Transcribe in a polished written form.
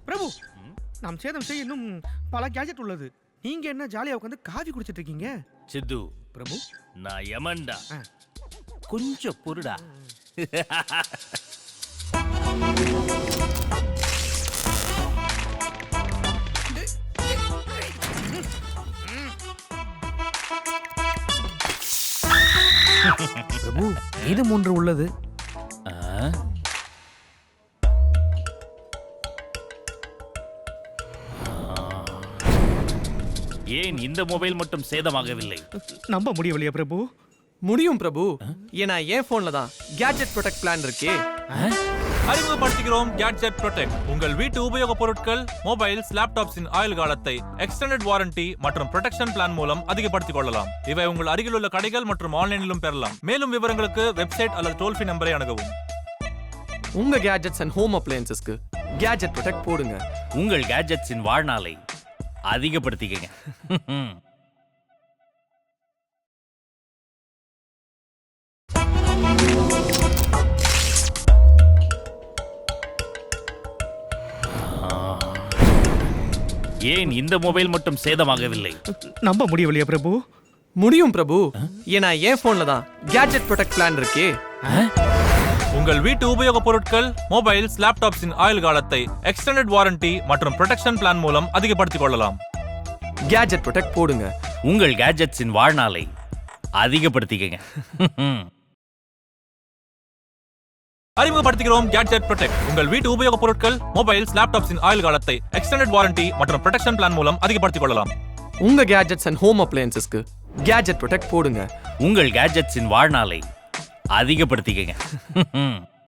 பிரபு, நாம் சேதம் செய்ய இன்னும் பல கேஜெட் உள்ளது. நீங்க என்ன ஜாலியா உட்காந்து காஃபி குடிச்சிட்டு இருக்கீங்க? சித்து, பிரபு, நான் யமன்டா. கொஞ்சம் பொறுடா. பிரபு, மீதம் ஒன்று உள்ளது. ஏன் இந்த மொபைல் மட்டும் சேதமாகவில்லை? நம்ப முடியவில்லையா பிரபு? முடியும் பிரபு. ஏன்னா என் போன்ல தான் கேட்ஜெட் ப்ரொடெக்ட் பிளான் இருக்கே. அறிமுகப்படுத்துகிறோம் கேட்ஜெட் ப்ரொடெக்ட். உங்கள் வீட்டு உபயோக பொருட்கள், மொபைல்ஸ், லேப்டாப்ஸின் ஆயுள் காலத்தை எக்ஸ்டெண்டட் வாரண்டி மற்றும் ப்ரொடெக்ஷன் பிளான் மூலம் அதிகப்படுத்திக் கொள்ளலாம். இவை உங்கள் அருகில் உள்ள கடைகள் மற்றும் ஆன்லைனிலும் பெறலாம். மேலும் விவரங்களுக்கு வெப்சைட் அல்லது டோல் ஃப்ரீ நம்பரை அணுகவும். உங்க கேட்ஜெட்ஸ் அண்ட் ஹோம் அப்ளையன்சஸ்க்கு கேட்ஜெட் ப்ரொடெக்ட் போடுங்க. உங்கள் கேட்ஜெட்ஸின் வாழ்நாளை அதிகப்படுத்திக்கங்க. ஏன் இந்த மொபைல் மட்டும் சேதமாகவில்லை? நம்ப முடியவில்லையா பிரபு? முடியும் பிரபு. ஏன்னா என் போன்ல தான் கேட்ஜெட் ப்ரொடெக்ட் பிளான் இருக்கே. உங்கள் வீட்டு உபயோக பொருட்கள், மொபைல்ஸ், லேப்டாப்ஸின் ஆயுள் காலத்தை எக்ஸ்டெண்டட் வாரண்டி மற்றும் ப்ரொடெக்ஷன் பிளான் மூலம் அதிகப்படுத்திக் கொள்ளலாம். கேட்ஜெட் ப்ரொடெக்ட் போடுங்க. உங்கள் கேட்ஜெட்ஸின் வாழ்நாளை அதிகப்படுத்திக்கங்க. அறிமுகப்படுத்துகிறோம் கேட்ஜெட் ப்ரொடெக்ட். உங்கள் வீட்டு உபயோக பொருட்கள், மொபைல்ஸ், லேப்டாப்ஸின் ஆயுள் காலத்தை எக்ஸ்டெண்டட் வாரண்டி மற்றும் ப்ரொடெக்ஷன் பிளான் மூலம் அதிகப்படுத்திக் கொள்ளலாம். உங்க கேட்ஜெட்ஸ் அண்ட் ஹோம் அப்ளையன்சஸ்க்கு கேட்ஜெட் ப்ரொடெக்ட் போடுங்க. உங்கள் கேட்ஜெட்ஸின் வாழ்நாளை அதிகப்படுத்திக்கங்க.